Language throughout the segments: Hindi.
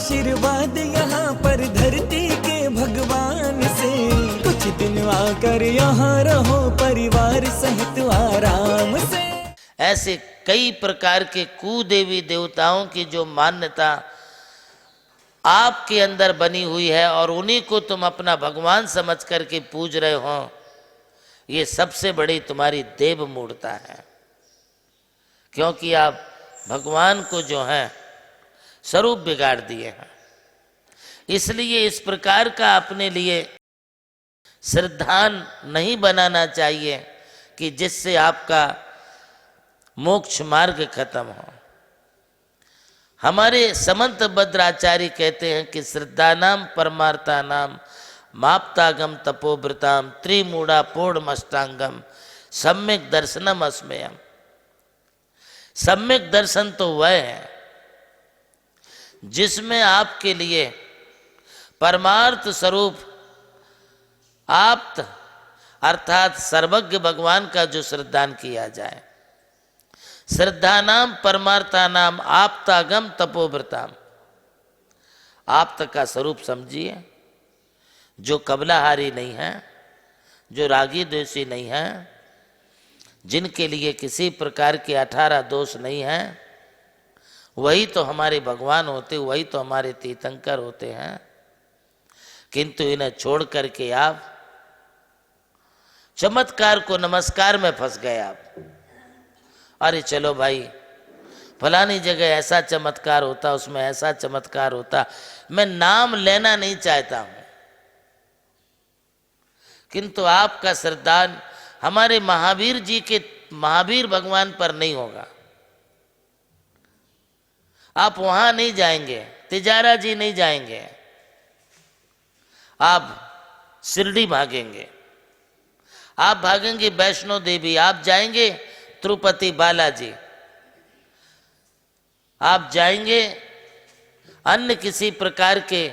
आशीर्वाद यहाँ पर धरती के भगवान से। कुछ दिन आकर यहाँ रहो परिवार सहित आराम से। ऐसे कई प्रकार के कुदेवी देवताओं की जो मान्यता आपके अंदर बनी हुई है और उन्हीं को तुम अपना भगवान समझ करके पूज रहे हो, ये सबसे बड़ी तुम्हारी देव मूर्ता है। क्योंकि आप भगवान को जो है स्वरूप बिगाड़ दिए हैं। इसलिए इस प्रकार का अपने लिए श्रद्धान नहीं बनाना चाहिए कि जिससे आपका मोक्ष मार्ग खत्म हो। हमारे समंत भद्राचार्य कहते हैं कि श्रद्धानाम परमार्थानाम माप्तागम तपोव्रताम त्रिमूढ़ा पूर्णमष्टांगम सम्यक दर्शनम अस्मेयम। सम्यक दर्शन तो वह है जिसमें आपके लिए परमार्थ स्वरूप आप्त अर्थात सर्वज्ञ भगवान का जो श्रद्धान किया जाए। श्रद्धानाम परमार्थानाम आप्तागम तपोव्रताम। आप्त का स्वरूप समझिए, जो कबलाहारी नहीं है, जो रागी द्वेषी नहीं है, जिनके लिए किसी प्रकार के 18 दोष नहीं है, वही तो हमारे भगवान होते, वही तो हमारे तीर्थंकर होते हैं। किंतु इन्हें छोड़ करके आप चमत्कार को नमस्कार में फंस गए। आप अरे चलो भाई फलानी जगह ऐसा चमत्कार होता, उसमें ऐसा चमत्कार होता। मैं नाम लेना नहीं चाहता हूं, किंतु आपका श्रद्धान हमारे महावीर जी के महावीर भगवान पर नहीं होगा। आप वहां नहीं जाएंगे, तिजारा जी नहीं जाएंगे, आप शिरडी भागेंगे, आप भागेंगे वैष्णो देवी, आप जाएंगे तिरुपति बालाजी, आप जाएंगे अन्य किसी प्रकार के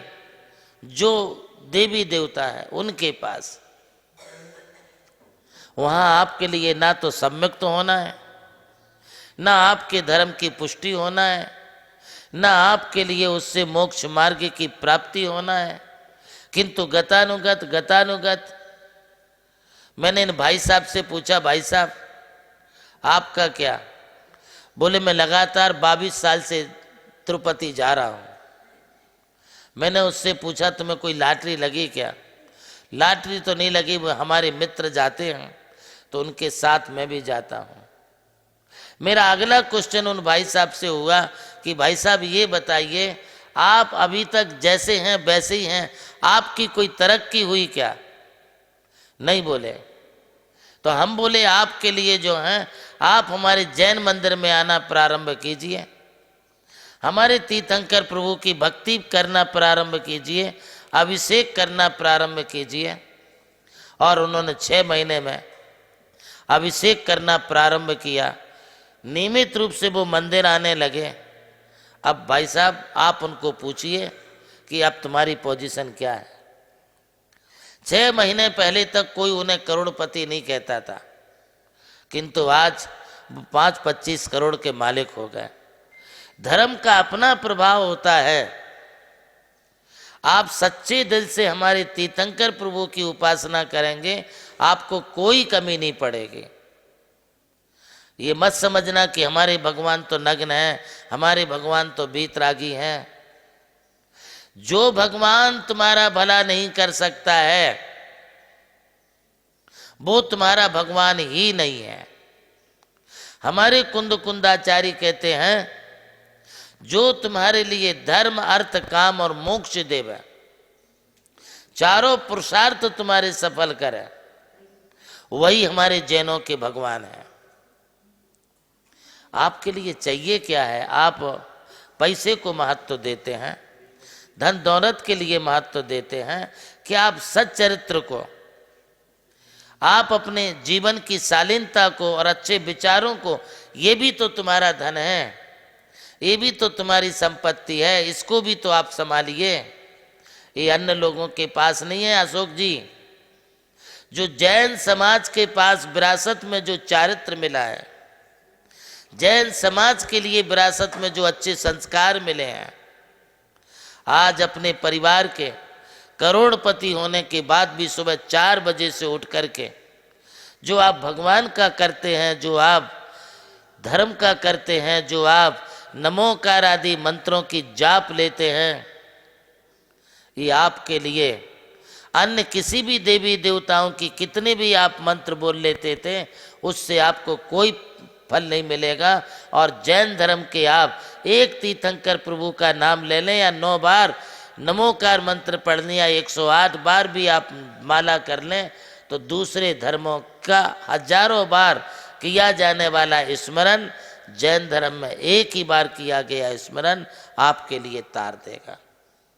जो देवी देवता है उनके पास। वहां आपके लिए ना तो सम्यक तो होना है, ना आपके धर्म की पुष्टि होना है, ना आपके लिए उससे मोक्ष मार्ग की प्राप्ति होना है। किंतु गतानुगत मैंने इन भाई साहब से पूछा, भाई साहब आपका क्या? बोले मैं लगातार 22 साल से तिरुपति जा रहा हूं। मैंने उससे पूछा तुम्हें कोई लॉटरी लगी क्या? लॉटरी तो नहीं लगी, वो हमारे मित्र जाते हैं तो उनके साथ मैं भी जाता हूं। मेरा अगला क्वेश्चन उन भाई साहब से हुआ कि भाई साहब ये बताइए, आप अभी तक जैसे हैं वैसे ही हैं, आपकी कोई तरक्की हुई क्या? नहीं बोले। तो हम बोले आपके लिए जो हैं, आप हमारे जैन मंदिर में आना प्रारंभ कीजिए, हमारे तीर्थंकर प्रभु की भक्ति करना प्रारंभ कीजिए, अभिषेक करना प्रारंभ कीजिए। और उन्होंने 6 महीने में अभिषेक करना प्रारंभ किया। नियमित रूप से वो मंदिर आने लगे। अब भाई साहब आप उनको पूछिए कि अब तुम्हारी पोजीशन क्या है। 6 महीने पहले तक कोई उन्हें करोड़पति नहीं कहता था, किंतु आज 5-25 करोड़ के मालिक हो गए। धर्म का अपना प्रभाव होता है। आप सच्चे दिल से हमारे तीर्थंकर प्रभु की उपासना करेंगे, आपको कोई कमी नहीं पड़ेगी। ये मत समझना कि हमारे भगवान तो नग्न हैं, हमारे भगवान तो बीतरागी हैं। जो भगवान तुम्हारा भला नहीं कर सकता है वो तुम्हारा भगवान ही नहीं है। हमारे कुंदाचार्य कहते हैं, जो तुम्हारे लिए धर्म अर्थ काम और मोक्ष देवे, चारों पुरुषार्थ तुम्हारे सफल करे, वही हमारे जैनों के भगवान हैं। आपके लिए चाहिए क्या है? आप पैसे को महत्व देते हैं, धन दौलत के लिए महत्व देते हैं कि आप सच्चरित्र को, आप अपने जीवन की शालीनता को और अच्छे विचारों को, ये भी तो तुम्हारा धन है, ये भी तो तुम्हारी संपत्ति है, इसको भी तो आप संभालिए। ये अन्य लोगों के पास नहीं है अशोक जी। जो जैन समाज के पास विरासत में जो चारित्र मिला है, जैन समाज के लिए विरासत में जो अच्छे संस्कार मिले हैं, आज अपने परिवार के करोड़पति होने के बाद भी सुबह 4 बजे से उठ करके जो आप भगवान का करते हैं, जो आप धर्म का करते हैं, जो आप नमोकार आदि मंत्रों की जाप लेते हैं, ये आपके लिए अन्य किसी भी देवी देवताओं की कितने भी आप मंत्र बोल लेते थे, उससे आपको कोई फल नहीं मिलेगा। और जैन धर्म के आप एक तीर्थंकर प्रभु का नाम ले लें या 9 बार नमोकार मंत्र पढ़ लें या 108 बार भी आप माला कर लें, तो दूसरे धर्मों का हजारों बार किया जाने वाला स्मरण जैन धर्म में एक ही बार किया गया स्मरण आपके लिए तार देगा।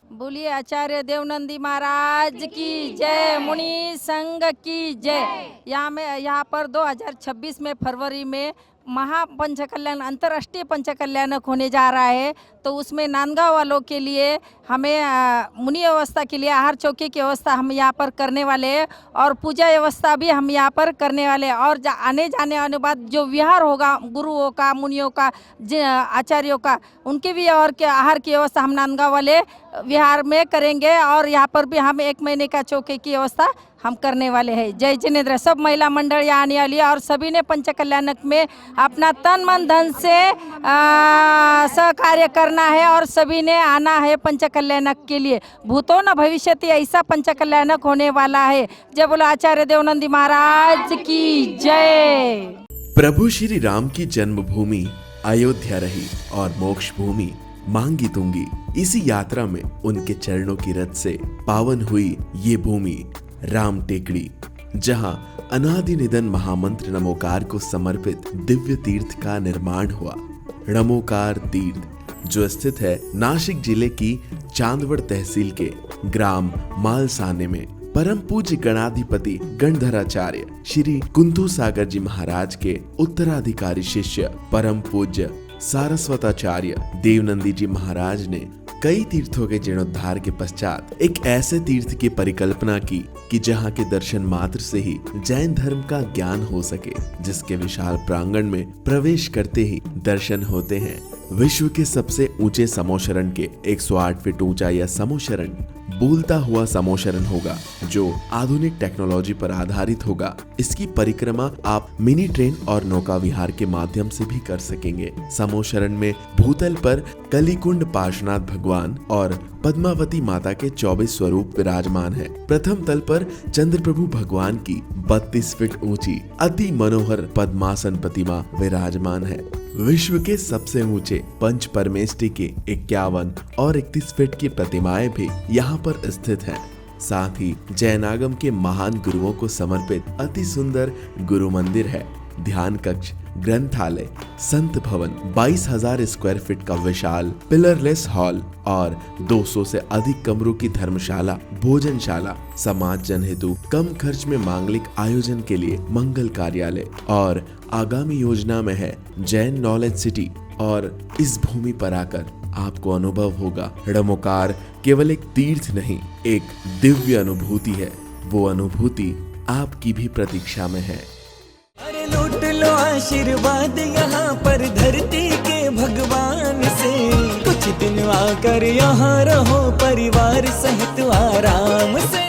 बोलिए आचार्य देवनंदी महाराज की जय, मुनि संघ की जय। यहाँ पर 2026 में फरवरी में महापंचकल्याण अंतर्राष्ट्रीय पंचकल्याणक होने जा रहा है, तो उसमें नांदगांव वालों के लिए हमें मुनि व्यवस्था के लिए आहार चौकी की व्यवस्था हम यहाँ पर करने वाले हैं और पूजा व्यवस्था भी हम यहाँ पर करने वाले हैं। और आने जाने बाद जो विहार होगा गुरुओं का, मुनियों का, आचार्यों का, उनके भी और के आहार की व्यवस्था हम नांदगांव वाले विहार में करेंगे। और यहाँ पर भी हम 1 महीने का चौकी की व्यवस्था हम करने वाले हैं। जय जिनेंद्र। सब महिला मंडल यहाँ आने वाली है और सभी ने पंचकल्याणक में अपना तन मन धन से सहकार्य करना है और सभी ने आना है पंचकल्याणक के लिए। भूतो न भविष्यति, ऐसा पंचकल्याणक होने वाला है। जय बोलो आचार्य देवनंदी महाराज की जय। प्रभु श्री राम की जन्मभूमि अयोध्या रही और मोक्ष भूमि मांगी तुंगी। इसी यात्रा में उनके चरणों की रथ से पावन हुई ये भूमि राम टेकड़ी, जहां अनादि निधन महामंत्र नमोकार को समर्पित दिव्य तीर्थ का निर्माण हुआ। नमोकार तीर्थ जो स्थित है नासिक जिले की चांदवड़ तहसील के ग्राम मालसाने में, परम पूज्य गणाधिपति गणधराचार्य श्री कुंतु सागर जी महाराज के उत्तराधिकारी शिष्य परम पूज्य सारस्वताचार्य देवनंदी जी महाराज ने कई तीर्थों के जीर्णोद्धार के पश्चात एक ऐसे तीर्थ की परिकल्पना की कि जहां के दर्शन मात्र से ही जैन धर्म का ज्ञान हो सके, जिसके विशाल प्रांगण में प्रवेश करते ही दर्शन होते हैं विश्व के सबसे ऊंचे समोशरण के 108 फीट ऊंचा यह समोशरण बोलता हुआ समोशरण होगा जो आधुनिक टेक्नोलॉजी पर आधारित होगा। इसकी परिक्रमा आप मिनी ट्रेन और नौका विहार के माध्यम से भी कर सकेंगे। समोशरण में भूतल पर कलिकुंड पार्श्वनाथ भगवान और पद्मावती माता के 24 स्वरूप विराजमान है। प्रथम तल पर चंद्र प्रभु भगवान की 32 फीट ऊंची अति मनोहर पद्मासन प्रतिमा विराजमान है। विश्व के सबसे ऊंचे पंच परमेष्टि के 51 और 31 फीट की प्रतिमाएं भी यहाँ पर स्थित हैं। साथ ही जैनागम के महान गुरुओं को समर्पित अति सुंदर गुरु मंदिर है। ध्यान कक्ष, ग्रंथालय, संत भवन, 22,000 स्क्वायर फीट का विशाल पिलरलेस हॉल और 200 से अधिक कमरों की धर्मशाला, भोजनशाला, समाज जन हेतु कम खर्च में मांगलिक आयोजन के लिए मंगल कार्यालय और आगामी योजना में है जैन नॉलेज सिटी। और इस भूमि पर आकर आपको अनुभव होगा नमोकार केवल एक तीर्थ नहीं, एक दिव्य अनुभूति है। वो अनुभूति आपकी भी प्रतीक्षा में है। अरे लूट लो आशीर्वाद यहाँ पर धरती के भगवान से, कुछ दिन आकर यहाँ रहो परिवार सहित आराम से।